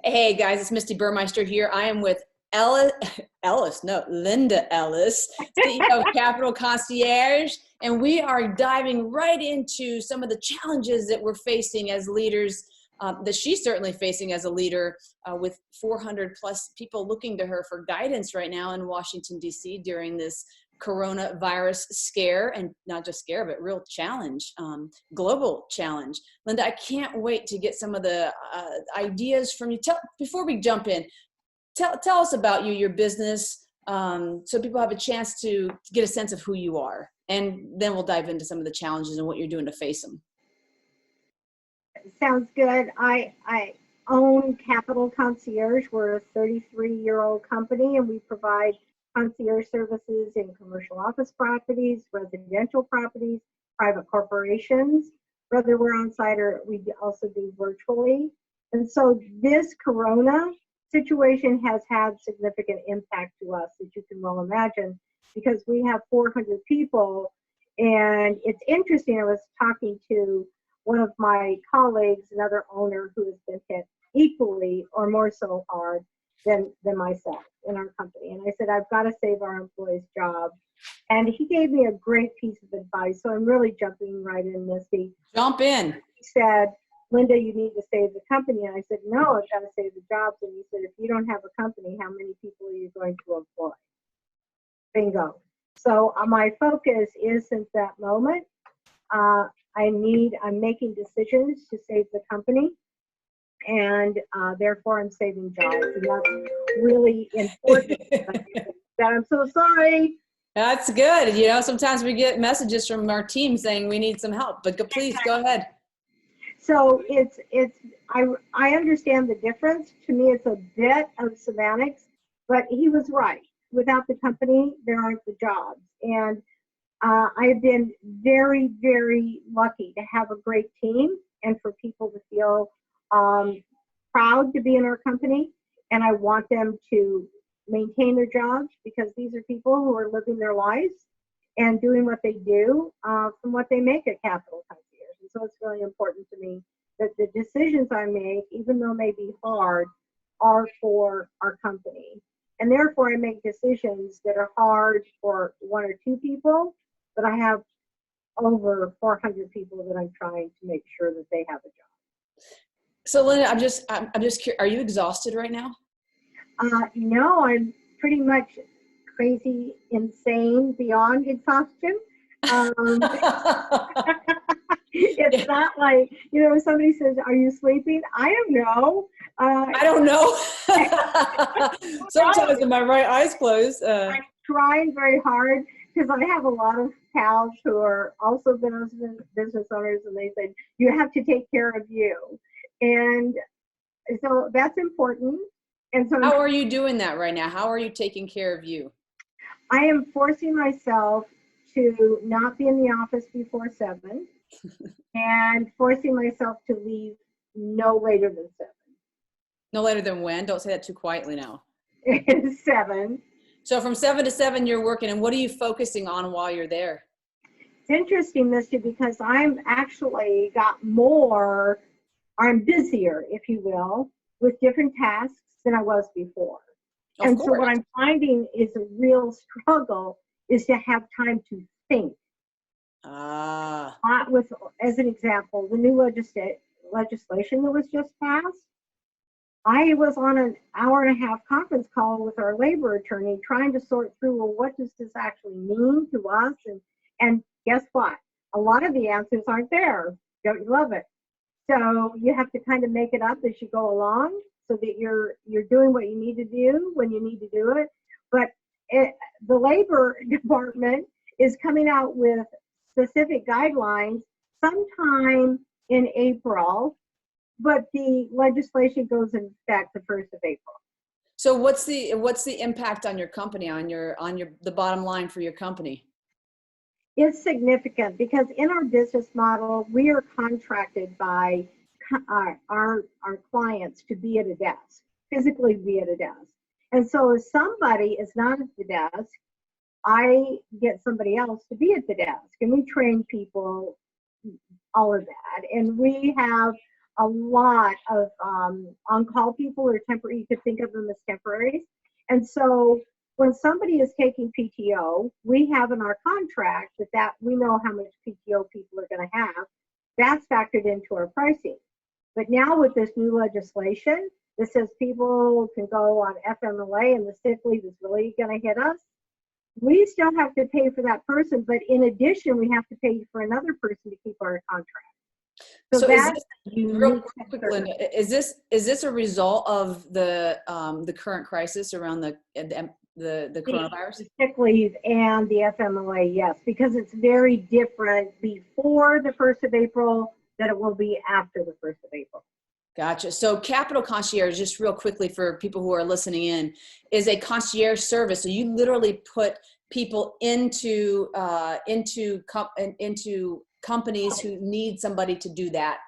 Hey guys, it's Misti Burmeister here. I am with Lynda Ellis, CEO of Capital Concierge, and we are diving right into some of the challenges that we're facing as leaders, that she's certainly facing as a leader, with 400 plus people looking to her for guidance right now in Washington, D.C. during this coronavirus scare, and not just scare, but real challenge, global challenge. Lynda, I can't wait to get some of the ideas from you. Before we jump in, tell us about you, your business, so people have a chance to get a sense of who you are, and then we'll dive into some of the challenges and what you're doing to face them. Sounds good. I own Capital Concierge. We're a 33-year-old company, and we provide concierge services in commercial office properties, residential properties, private corporations, whether we're on site or we also do virtually. And so this corona situation has had significant impact to us, as you can well imagine, because we have 400 people. And it's interesting, I was talking to one of my colleagues, another owner who has been hit equally or more so hard than myself in our company. And I said, I've got to save our employees' jobs. And he gave me a great piece of advice. So I'm really jumping right in, Misty. Jump in. He said, Lynda, you need to save the company. And I said, no, I've got to save the jobs. And he said, if you don't have a company, how many people are you going to employ? Bingo. So my focus is, since that moment, I'm making decisions to save the company. And therefore I'm saving jobs, and that's really important. That I'm so sorry. That's good. You know, sometimes we get messages from our team saying we need some help, but please go ahead. So I understand the difference. To me, it's a bit of semantics, but he was right. Without the company, there aren't the jobs. And I've been very, very lucky to have a great team and for people to feel proud to be in our company, and I want them to maintain their jobs, because these are people who are living their lives and doing what they do from what they make at Capital Concierge. And so it's really important to me that the decisions I make, even though they may be hard, are for our company. And therefore I make decisions that are hard for one or two people, but I have over 400 people that I'm trying to make sure that they have a job. So Lynda, I'm just curious, are you exhausted right now? No, I'm pretty much crazy, insane, beyond exhaustion. It's not like, somebody says, are you sleeping? I don't know. I don't know. Sometimes with my right eyes closed. I'm trying very hard, because I have a lot of pals who are also business owners, and they said, you have to take care of you. And so that's important. And so how are you doing that right now? How are you taking care of you? I am forcing myself to not be in the office before 7 and forcing myself to leave no later than 7. No later than when? Don't say that too quietly now. 7. So from 7 to 7 you're working, and what are you focusing on while you're there? It's interesting, Misty, because I'm actually I'm busier, if you will, with different tasks than I was before. And so what I'm finding is a real struggle is to have time to think. As an example, the new legislation that was just passed, I was on an hour-and-a-half conference call with our labor attorney trying to sort through, well, what does this actually mean to us? And guess what? A lot of the answers aren't there. Don't you love it? So you have to kind of make it up as you go along, so that you're doing what you need to do when you need to do it. But the labor department is coming out with specific guidelines sometime in April, but the legislation goes into effect the 1st of April. So what's the impact on your company, on the bottom line for your company? It's significant, because in our business model, we are contracted by our clients to be at a desk, physically be at a desk. And so if somebody is not at the desk, I get somebody else to be at the desk, and we train people, all of that. And we have a lot of on-call people or temporary, you could think of them as temporaries. And so when somebody is taking PTO, we have in our contract that we know how much PTO people are going to have. That's factored into our pricing. But now with this new legislation that says people can go on FMLA and the sick leave is really going to hit us, we still have to pay for that person. But in addition, we have to pay for another person to keep our contract. So that's real quick, Lynda, is this a result of the current crisis around the coronavirus? The sick leave and the FMLA, yes, because it's very different before the 1st of April than it will be after the 1st of April. Gotcha. So Capital Concierge, just real quickly for people who are listening in, is a concierge service. So you literally put people into companies who need somebody to do that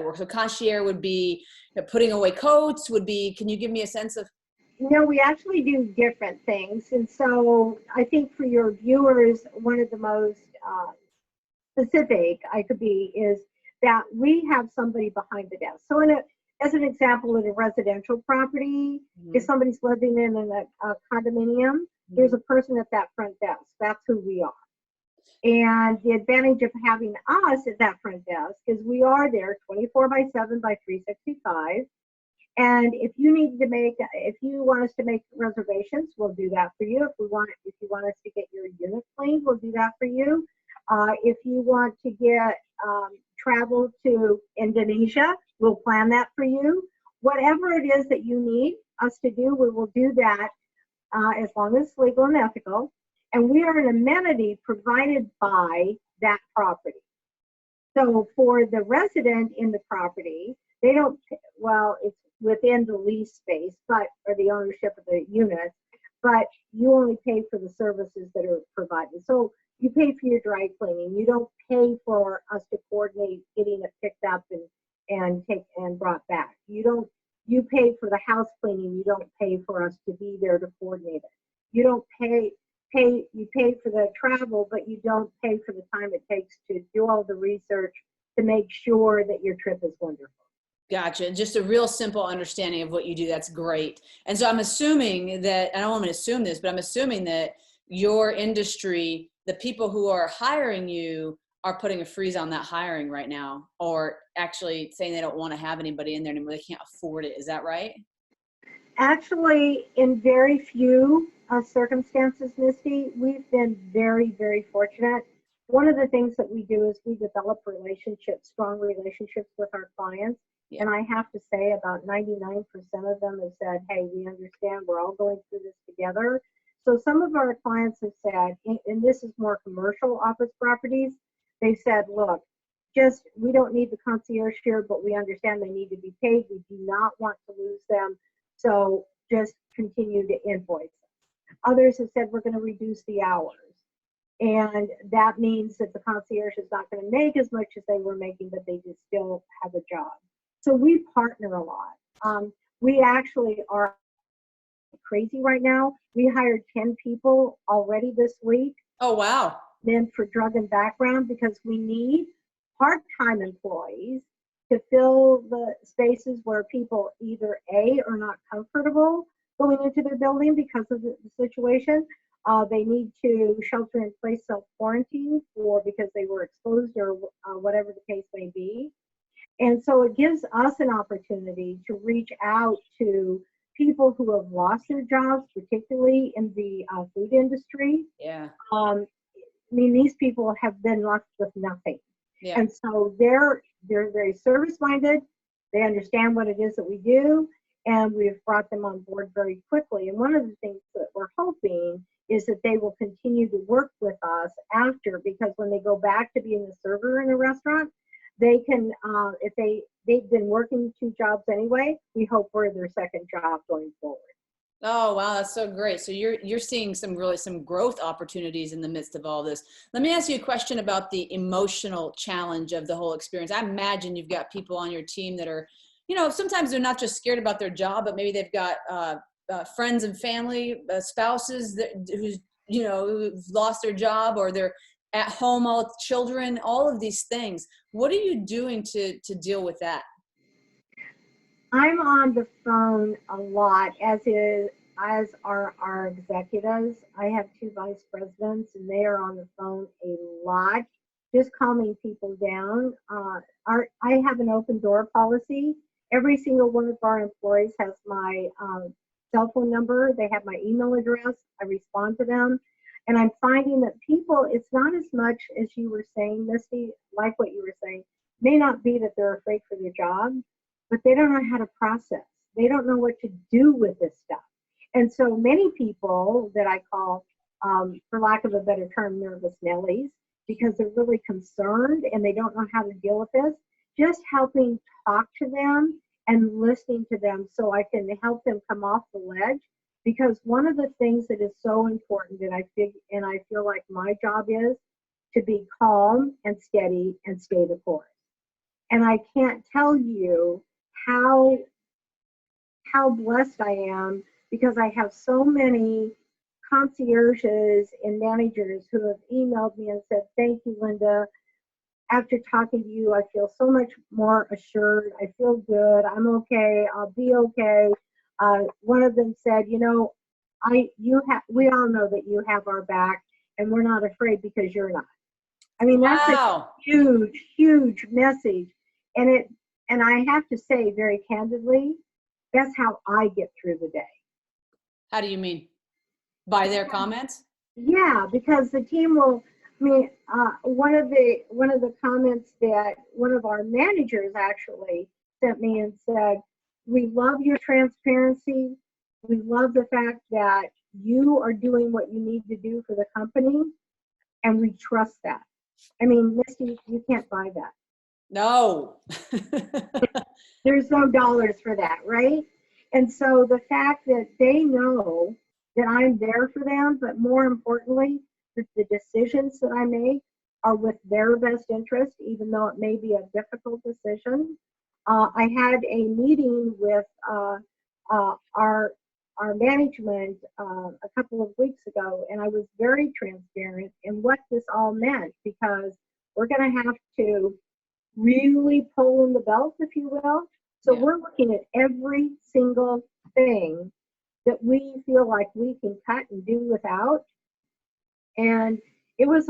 work. So concierge would be putting away coats, can you give me a sense of? No, we actually do different things. And so I think for your viewers, one of the most specific I could be is that we have somebody behind the desk. So as an example, in a residential property, if somebody's living in a condominium, there's a person at that front desk. That's who we are. And the advantage of having us at that front desk is we are there 24/7 by 365. And if you want us to make reservations, we'll do that for you. If you want us to get your unit cleaned, we'll do that for you. If you want to get travel to Indonesia, we'll plan that for you. Whatever it is that you need us to do, we will do that as long as it's legal and ethical. And we are an amenity provided by that property. So for the resident in the property, they don't, well, it's within the lease space, or the ownership of the unit, but you only pay for the services that are provided. So you pay for your dry cleaning. You don't pay for us to coordinate getting it picked up and brought back. You pay for the house cleaning. You don't pay for us to be there to coordinate it. You don't you pay for the travel, but you don't pay for the time it takes to do all the research to make sure that your trip is wonderful. Gotcha. Just a real simple understanding of what you do. That's great. And so I'm assuming that, I don't want to assume this, but I'm assuming that your industry, the people who are hiring you are putting a freeze on that hiring right now, or actually saying they don't want to have anybody in there anymore. They can't afford it. Is that right? Actually, in very few circumstances, Misty, we've been very, very fortunate. One of the things that we do is we develop strong relationships with our clients. Yeah. And I have to say about 99% of them have said, hey, we understand, we're all going through this together. So some of our clients have said, and this is more commercial office properties, they said, look, we don't need the concierge here, but we understand they need to be paid. We do not want to lose them. So just continue to invoice them. Others have said, we're going to reduce the hours. And that means that the concierge is not going to make as much as they were making, but they just still have a job. So we partner a lot. We actually are crazy right now. We hired 10 people already this week. Oh, wow. Then for drug and background, because we need part-time employees to fill the spaces where people either A, are not comfortable going into their building because of the situation. They need to shelter in place self-quarantine because they were exposed or whatever the case may be. And so it gives us an opportunity to reach out to people who have lost their jobs, particularly in the food industry. Yeah. I mean, these people have been left with nothing. Yeah. And so they're very service-minded. They understand what it is that we do, and we've brought them on board very quickly. And one of the things that we're hoping is that they will continue to work with us after, because when they go back to being a server in a restaurant, they can, if they've been working 2 jobs anyway, we hope we're their second job going forward. Oh, wow. That's so great. So you're seeing some growth opportunities in the midst of all this. Let me ask you a question about the emotional challenge of the whole experience. I imagine you've got people on your team that are, sometimes they're not just scared about their job, but maybe they've got friends and family, spouses who've lost their job, or they're at home, all children, all of these things. What are you doing to deal with that? I'm on the phone a lot, as are our executives. I have two vice presidents, and they are on the phone a lot, just calming people down. I have an open door policy. Every single one of our employees has my cell phone number. They have my email address. I respond to them. And I'm finding that people, it's not as much as you were saying, Misty, like what you were saying, may not be that they're afraid for their job, but they don't know how to process. They don't know what to do with this stuff. And so many people that I call, for lack of a better term, nervous Nellies, because they're really concerned and they don't know how to deal with this, just helping talk to them and listening to them so I can help them come off the ledge. Because one of the things that is so important, and I feel like my job is to be calm and steady and stay the course. And I can't tell you how blessed I am, because I have so many concierges and managers who have emailed me and said, "Thank you, Lynda. After talking to you, I feel so much more assured. I feel good. I'm okay. I'll be okay." One of them said, "You know, we all know that you have our back, and we're not afraid because you're not." I mean, that's a huge, huge message. And I have to say very candidly, that's how I get through the day. How do you mean? By their comments? Yeah, because the team will, I mean, one of the comments that one of our managers actually sent me and said, "We love your transparency. We love the fact that you are doing what you need to do for the company, and we trust that." I mean, Misty, you can't buy that. No. There's no dollars for that, right? And so the fact that they know that I'm there for them, but more importantly, that the decisions that I make are with their best interest, even though it may be a difficult decision. I had a meeting with our management a couple of weeks ago, and I was very transparent in what this all meant, because we're going to have to really pull in the belt, if you will. So we're looking at every single thing that we feel like we can cut and do without. And it was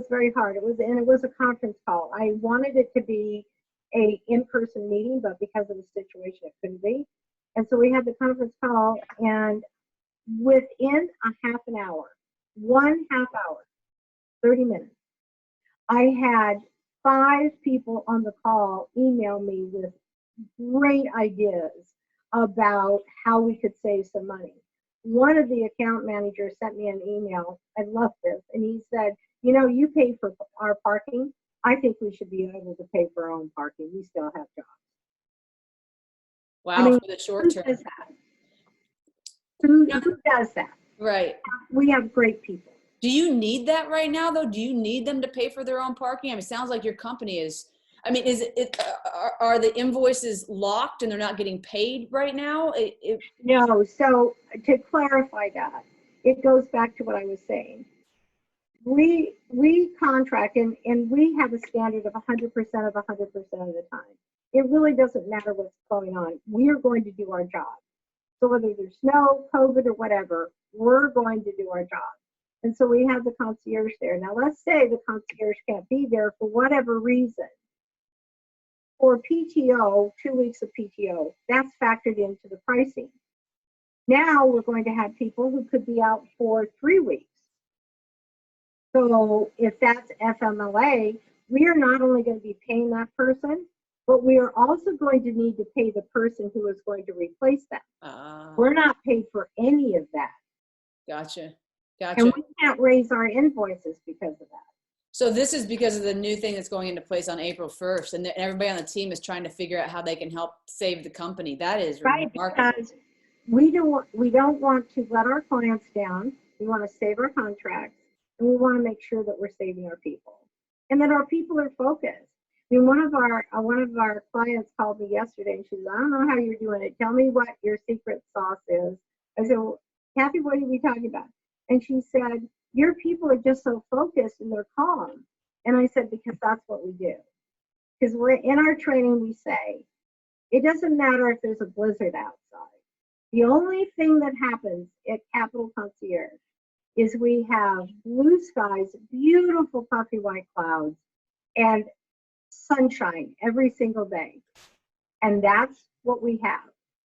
very hard. It was a conference call. I wanted it to be a in-person meeting, but because of the situation, it couldn't be. And so we had the conference call, and within a half an hour, 30 minutes, I had 5 people on the call email me with great ideas about how we could save some money. One of the account managers sent me an email. I love this. And he said, "You know, you pay for our parking. I think we should be able to pay for our own parking. We still have jobs." Wow, I mean, for the short term. Who does that? Who does that? Right. We have great people. Do you need that right now, though? Do you need them to pay for their own parking? I mean, it sounds like your company is, I mean, are the invoices locked and they're not getting paid right now? No, so to clarify that, it goes back to what I was saying. We contract, and we have a standard of 100% of 100% of the time. It really doesn't matter what's going on. We are going to do our job. So whether there's snow, COVID, or whatever, we're going to do our job. And so we have the concierge there. Now let's say the concierge can't be there for whatever reason. For PTO, 2 weeks of PTO, that's factored into the pricing. Now we're going to have people who could be out for 3 weeks. So if that's FMLA, we are not only going to be paying that person, but we are also going to need to pay the person who is going to replace them. We're not paid for any of that. Gotcha. And we can't raise our invoices because of that. So this is because of the new thing that's going into place on April 1st, and everybody on the team is trying to figure out how they can help save the company. That is right, remarkable. because we don't want to let our clients down. We want to save our contracts, and we want to make sure that we're saving our people, and that our people are focused. I mean, one of our clients called me yesterday, and she said, "I don't know how you're doing it. Tell me what your secret sauce is." I said, "Well, Kathy, what are we talking about?" And she said, "Your people are just so focused and they're calm." And I said, "Because that's what we do. Because we're in our training, we say, It doesn't matter if there's a blizzard outside. The only thing that happens at Capital Concierge is we have blue skies, beautiful puffy white clouds, and sunshine every single day. And that's what we have.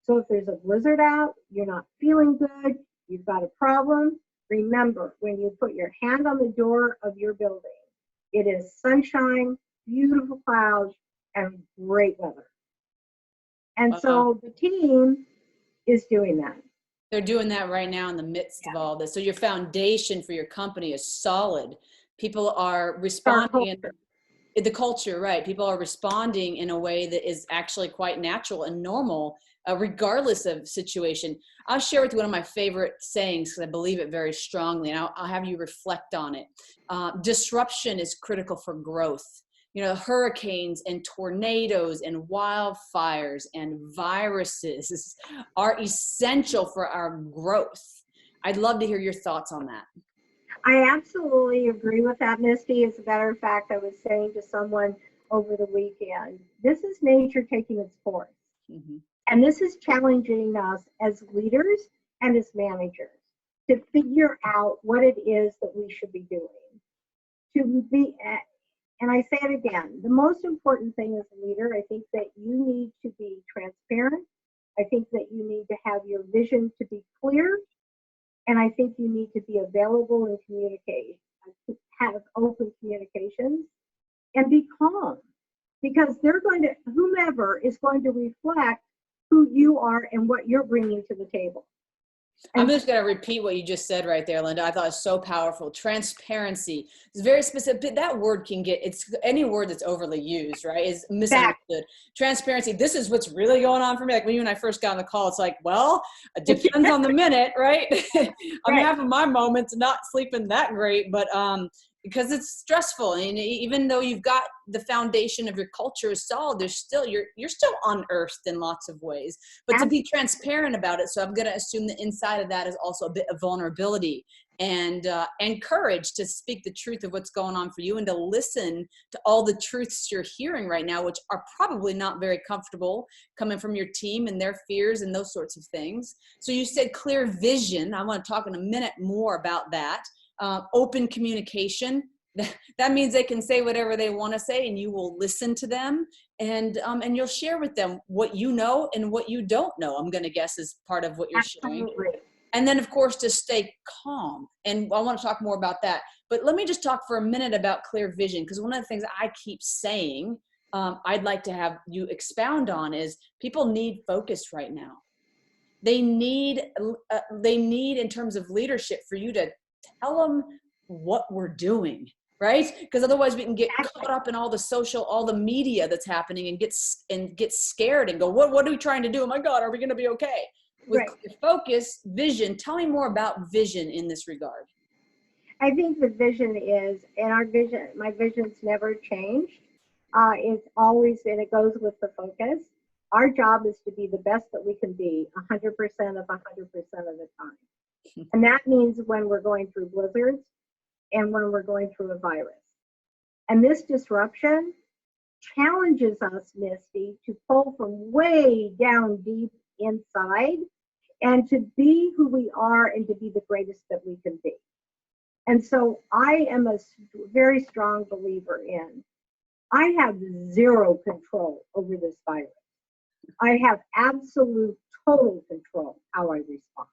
So if there's a blizzard out, you're not feeling good, you've got a problem, remember, when you put your hand on the door of your building, it is sunshine, beautiful clouds, and great weather. And so the team is doing that. They're doing that right now in the midst of all this. So your foundation for your company is solid. People are responding in the culture, right? People are responding in a way that is actually quite natural and normal, regardless of situation. I'll share with you one of my favorite sayings because I believe it very strongly, and I'll have you reflect on it. Disruption is critical for growth. You know, hurricanes and tornadoes and wildfires and viruses are essential for our growth. I'd love to hear your thoughts on that. I absolutely agree with that, Misty. As a matter of fact, I was saying to someone over the weekend, this is nature taking its course. Mm-hmm. And this is challenging us as leaders and as managers to figure out what it is that we should be doing. And I say it again, the most important thing as a leader, I think that you need to be transparent. I think that you need to have your vision to be clear. And I think you need to be available and communicate, have open communications and be calm, because whomever is going to reflect who you are and what you're bringing to the table. I'm just going to repeat what you just said right there, Lynda. I thought it was so powerful. Transparency is very specific. That word can get, it's any word that's overly used, right, is misunderstood. Transparency, this is what's really going on for me. Like when you and I first got on the call, it's like, well, it depends on the minute, right? I'm having my moments, not sleeping that great, but because it's stressful. And even though you've got the foundation of your culture is solid, there's still, you're still unearthed in lots of ways, but to be transparent about it. So I'm going to assume the inside of that is also a bit of vulnerability and courage to speak the truth of what's going on for you and to listen to all the truths you're hearing right now, which are probably not very comfortable coming from your team and their fears and those sorts of things. So you said clear vision. I want to talk in a minute more about that. Open communication. That means they can say whatever they want to say and you will listen to them and you'll share with them what you know and what you don't know, I'm going to guess is part of what you're sharing. And then of course to stay calm. And I want to talk more about that, but let me just talk for a minute about clear vision, because one of the things I keep saying I'd like to have you expound on is people need focus right now. They need in terms of leadership for you to tell them what we're doing, right? Because otherwise we can get caught up in all the media that's happening and get scared and go, what are we trying to do? Oh my God, are we going to be okay? With focus, vision, tell me more about vision in this regard. I think the vision is, and my vision's never changed. It's always, and it goes with the focus. Our job is to be the best that we can be 100% of 100% of the time. And that means when we're going through blizzards and when we're going through a virus. And this disruption challenges us, Misty, to pull from way down deep inside and to be who we are and to be the greatest that we can be. And so I am a very strong believer in, I have zero control over this virus. I have absolute total control how I respond.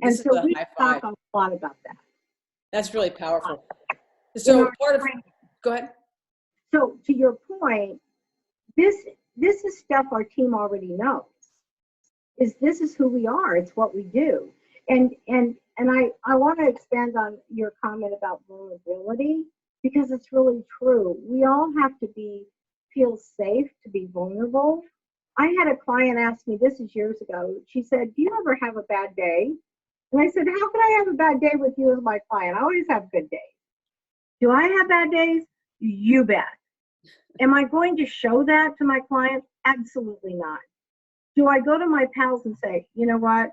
And so we talk a lot about that. That's really powerful. So go ahead. So to your point, this is stuff our team already knows. This is who we are. It's what we do. And I want to expand on your comment about vulnerability, because it's really true. We all have to feel safe to be vulnerable. I had a client ask me, this is years ago, she said, do you ever have a bad day? And I said, how can I have a bad day with you as my client? I always have good days. Do I have bad days? You bet. Am I going to show that to my client? Absolutely not. Do I go to my pals and say, you know what?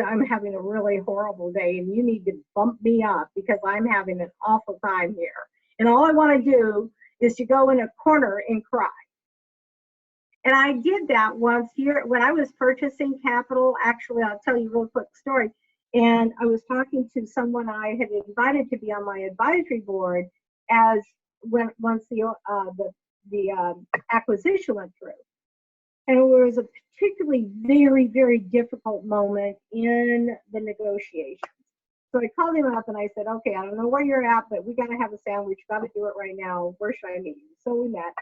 I'm having a really horrible day and you need to bump me up because I'm having an awful time here. And all I want to do is to go in a corner and cry. And I did that once here when I was purchasing Capital. Actually, I'll tell you a real quick story. And I was talking to someone I had invited to be on my advisory board as once the acquisition went through. And it was a particularly very, very difficult moment in the negotiations. So I called him up and I said, okay, I don't know where you're at, but we got to have a sandwich. Got to do it right now. Where should I meet you? So we met.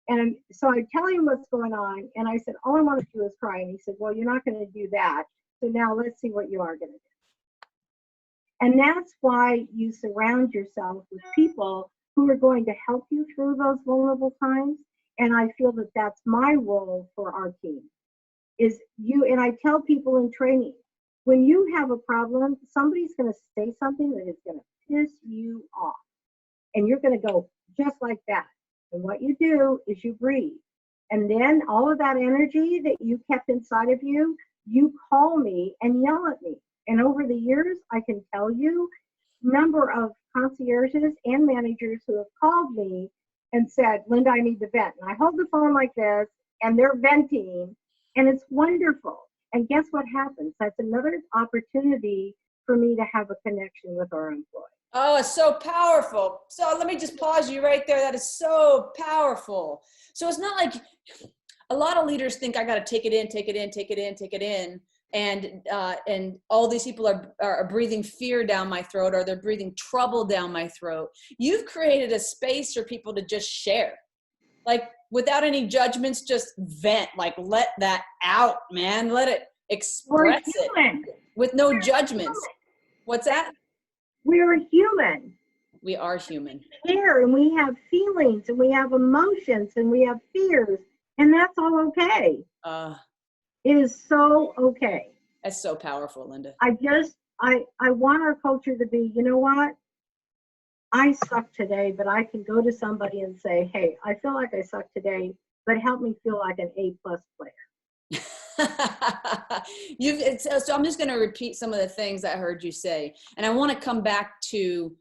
And so I tell him what's going on. And I said, all I want to do is cry. And he said, well, you're not going to do that. So now let's see what you are going to do. And that's why you surround yourself with people who are going to help you through those vulnerable times. And I feel that that's my role for our team is you. And I tell people in training, when you have a problem, somebody's going to say something that is going to piss you off. And you're going to go just like that. And what you do is you breathe. And then all of that energy that you kept inside of you, you call me and yell at me. And over the years, I can tell you, number of concierges and managers who have called me and said, Lynda, I need to vent. And I hold the phone like this, and they're venting, and it's wonderful. And guess what happens? That's another opportunity for me to have a connection with our employees. Oh, it's so powerful. So let me just pause you right there. That is so powerful. So it's not like a lot of leaders think I got to take it in, take it in, take it in, take it in. And all these people are breathing fear down my throat, or they're breathing trouble down my throat. You've created a space for people to just share, like without any judgments, just vent, like let that out, man. Let it express it with no judgments. What's that? We're human. We are human. We care, and we have feelings, and we have emotions, and we have fears, and that's all okay. It is so okay. That's so powerful, Lynda. I want our culture to be, you know what? I suck today, but I can go to somebody and say, hey, I feel like I suck today, but help me feel like an A+ player. So I'm just going to repeat some of the things I heard you say, and I want to come back to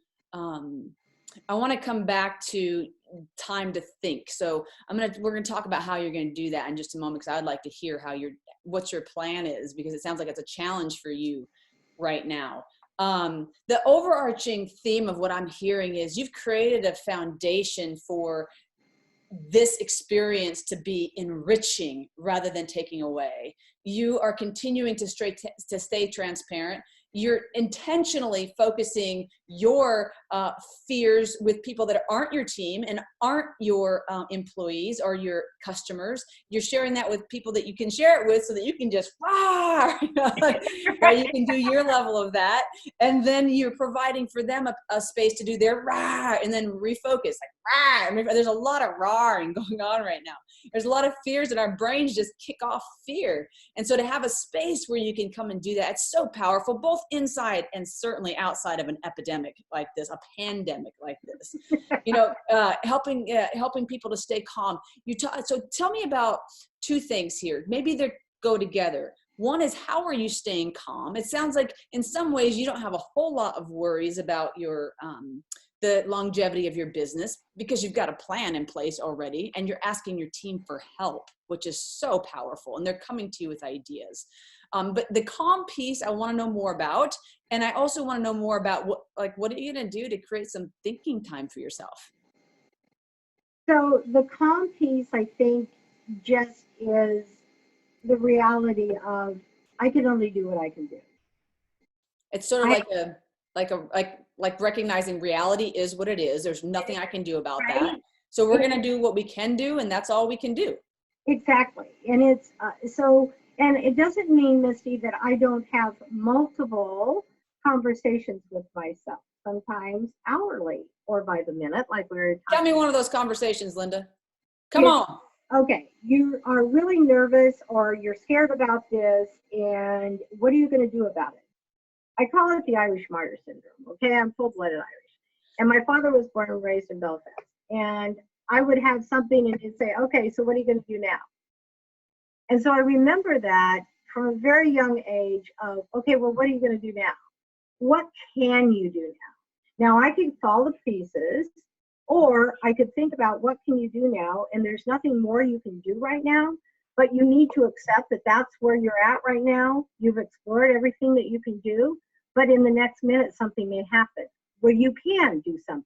time to think. So we're going to talk about how you're going to do that in just a moment, because I'd like to hear what your plan is, because it sounds like it's a challenge for you right now. The overarching theme of what I'm hearing is you've created a foundation for this experience to be enriching rather than taking away. You are continuing to stay transparent. You're intentionally focusing your fears with people that aren't your team and aren't your employees or your customers. You're sharing that with people that you can share it with, so that you can just, right? You can do your level of that. And then you're providing for them a space to do their rah, and then refocus. Like, rah. There's a lot of rahing going on right now. There's a lot of fears, and our brains just kick off fear. And so to have a space where you can come and do that, it's so powerful, both inside and certainly outside of an epidemic like this, a pandemic like this. Helping people to stay calm. So tell me about two things here. Maybe they go together. One is, how are you staying calm? It sounds like in some ways you don't have a whole lot of worries about your the longevity of your business, because you've got a plan in place already, and you're asking your team for help, which is so powerful, and they're coming to you with ideas. But the calm piece I want to know more about, and I also want to know more about what are you going to do to create some thinking time for yourself? So the calm piece, I think, just is the reality of I can only do what I can do. It's sort of like recognizing reality is what it is. There's nothing I can do about that. So we're going to do what we can do, and that's all we can do. Exactly. And it's and it doesn't mean, Misty, that I don't have multiple conversations with myself, sometimes hourly or by the minute, like we're talking. Tell me one of those conversations, Lynda. Come on. Okay, you are really nervous, or you're scared about this, and what are you going to do about it? I call it the Irish martyr syndrome. Okay, I'm full-blooded Irish, and my father was born and raised in Belfast, and I would have something and he'd say, okay, so what are you going to do now? And so I remember that from a very young age of, okay, well, what are you going to do now? What can you do now? Now I can fall to pieces, Or I could think about what can you do now, and there's nothing more you can do right now, but you need to accept that that's where you're at right now. You've explored everything that you can do, but in the next minute, something may happen where you can do something.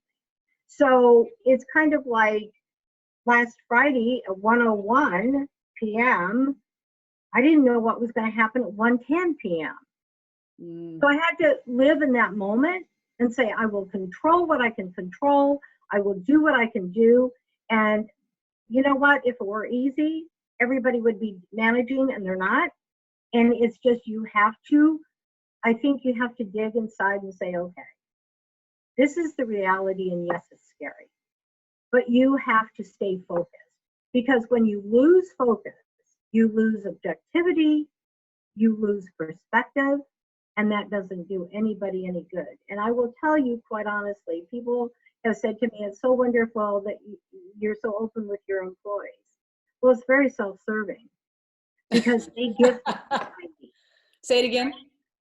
So it's kind of like last Friday at 1:01 p.m., I didn't know what was going to happen at 1:10 p.m. So I had to live in that moment and say, I will control what I can control. I will do what I can do. And you know what? If it were easy, everybody would be managing, and they're not. And it's just, you have to, I think you have to dig inside and say, okay, this is the reality, and yes, it's scary. But you have to stay focused, because when you lose focus, you lose objectivity, you lose perspective, and that doesn't do anybody any good. And I will tell you quite honestly, people have said to me, it's so wonderful that you're so open with your employees. Well, it's very self-serving, because they give. Say it again.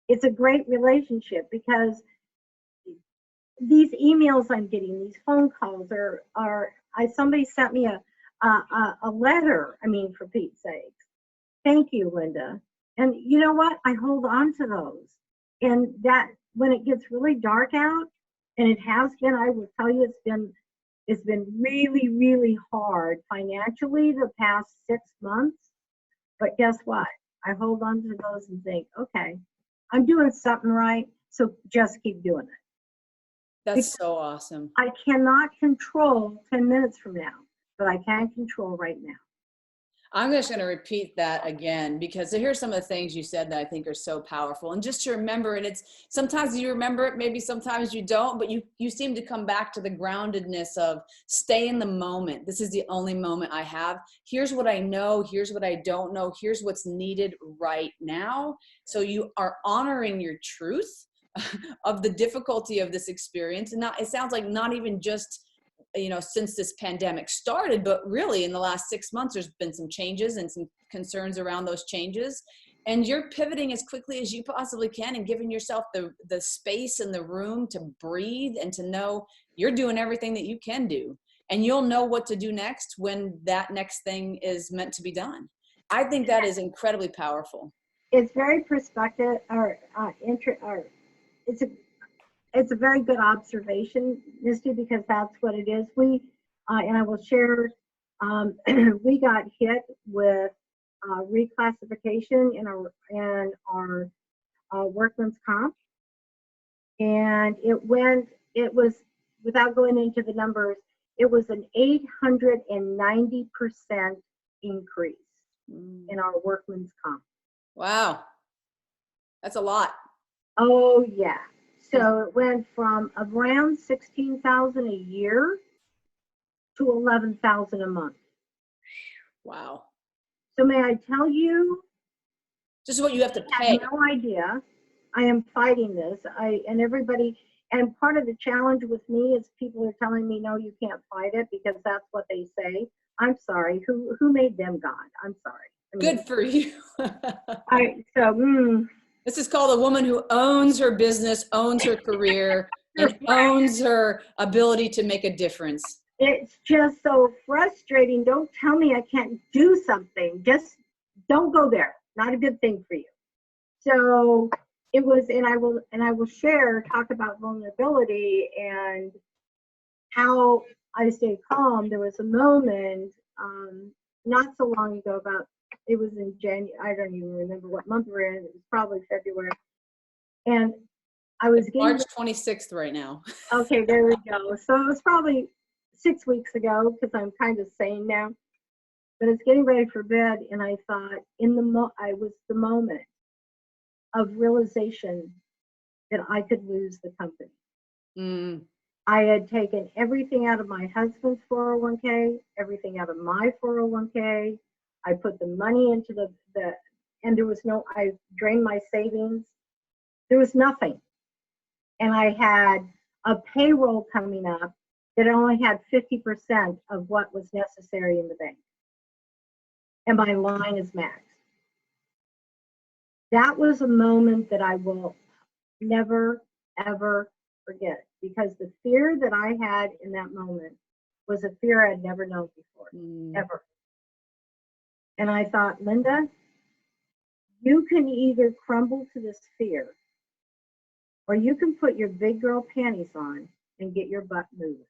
It's a great relationship, because these emails I'm getting, these phone calls somebody sent me a letter. I mean, for Pete's sakes. Thank you, Lynda. And you know what? I hold on to those. And that, when it gets really dark out, and it has been, I will tell you, it's been really, really hard financially the past 6 months. But guess what? I hold on to those and think, okay, I'm doing something right, so just keep doing it. That's so awesome. I cannot control 10 minutes from now, but I can control right now. I'm just going to repeat that again, because here's some of the things you said that I think are so powerful. And just to remember, and it's sometimes you remember it, maybe sometimes you don't, but you seem to come back to the groundedness of stay in the moment. This is the only moment I have. Here's what I know. Here's what I don't know. Here's what's needed right now. So you are honoring your truth of the difficulty of this experience. And it sounds like not even just, since this pandemic started, but really in the last 6 months, there's been some changes and some concerns around those changes. And you're pivoting as quickly as you possibly can and giving yourself the space and the room to breathe and to know you're doing everything that you can do. And you'll know what to do next when that next thing is meant to be done. I think that is incredibly powerful. It's very perspective, it's a very good observation, Misti, because that's what it is. And I will share, we got hit with reclassification in our workman's comp. And it was, without going into the numbers, it was an 890% increase in our workman's comp. Wow. That's a lot. Oh, yeah. So it went from around 16,000 a year to 11,000 a month. Wow. So may I tell you? Just what you have to pay. I have no idea. I am fighting this. And part of the challenge with me is people are telling me, no, you can't fight it because that's what they say. I'm sorry. Who made them God? I'm sorry. Good for you. This is called a woman who owns her business, owns her career, and owns her ability to make a difference. It's just so frustrating. Don't tell me I can't do something. Just don't go there. Not a good thing for you. So it was, and I will talk about vulnerability and how I stay calm. There was a moment not so long ago, it was in January, I don't even remember what month we're in. It was probably February. And I was getting March 26th right now. Okay, there we go. So it was probably 6 weeks ago, because I'm kind of sane now. But it's getting ready for bed, and I thought I was the moment of realization that I could lose the company. I had taken everything out of my husband's 401k, everything out of my 401k. I put the money into and there was I drained my savings. There was nothing. And I had a payroll coming up that only had 50% of what was necessary in the bank. And my line is maxed. That was a moment that I will never, ever forget, because the fear that I had in that moment was a fear I'd never known before, ever. And I thought, Lynda, you can either crumble to this fear, or you can put your big girl panties on and get your butt moving.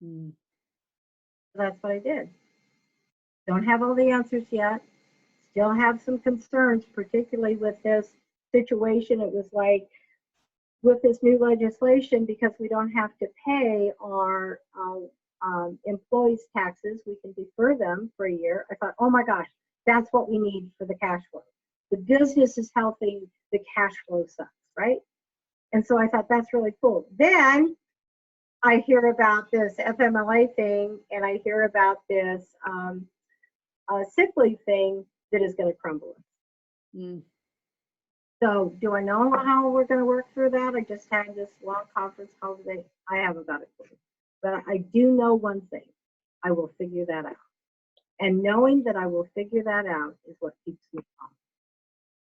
So that's what I did. Don't have all the answers yet. Still have some concerns, particularly with this situation. It was like, with this new legislation, because we don't have to pay our employees' taxes, we can defer them for a year. I thought, oh my gosh, that's what we need for the cash flow. The business is healthy, the cash flow sucks, right? And so I thought that's really cool. Then I hear about this FMLA thing, and I hear about this sick leave thing that is going to crumble us. So do I know how we're going to work through that? I just had this long conference call today. I haven't got a clue. But I do know one thing. I will figure that out. And knowing that I will figure that out is what keeps me calm.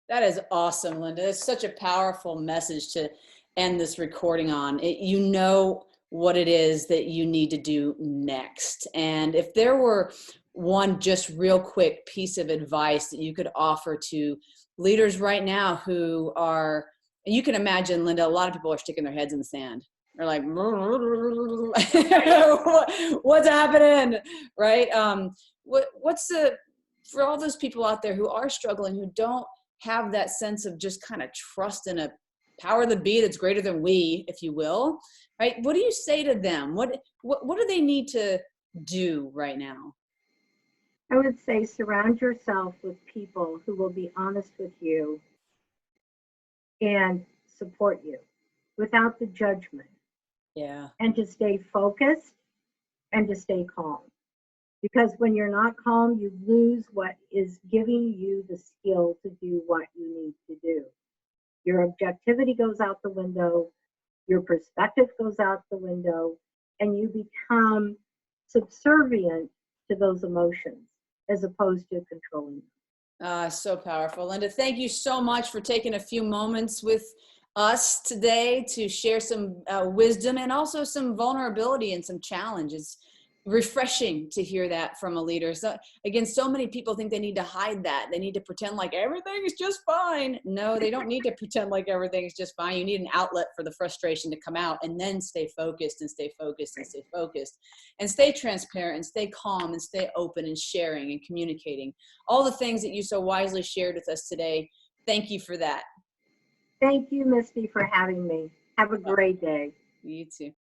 That is awesome, Lynda. It's such a powerful message to end this recording on. You know what it is that you need to do next. And if there were one just real quick piece of advice that you could offer to leaders right now who are, and you can imagine, Lynda, a lot of people are sticking their heads in the sand. They're like, what's happening, right? What's for all those people out there who are struggling, who don't have that sense of just kind of trust in a power of the be that's greater than we, if you will, right? What do you say to them? What do they need to do right now? I would say surround yourself with people who will be honest with you and support you without the judgment. Yeah. And to stay focused and to stay calm. Because when you're not calm, you lose what is giving you the skill to do what you need to do. Your objectivity goes out the window, your perspective goes out the window, and you become subservient to those emotions as opposed to controlling them. So powerful. Lynda, thank you so much for taking a few moments with us today to share some wisdom and also some vulnerability and some challenges. Refreshing to hear that from a leader. So again, so many people think they need to hide that. They need to pretend like everything is just fine. No, they don't need to pretend like everything is just fine. You need an outlet for the frustration to come out, and then stay focused and stay focused and stay focused and stay transparent and stay calm and stay open and sharing and communicating. All the things that you so wisely shared with us today. Thank you for that. Thank you, Misti, for having me. Have a great day. You too.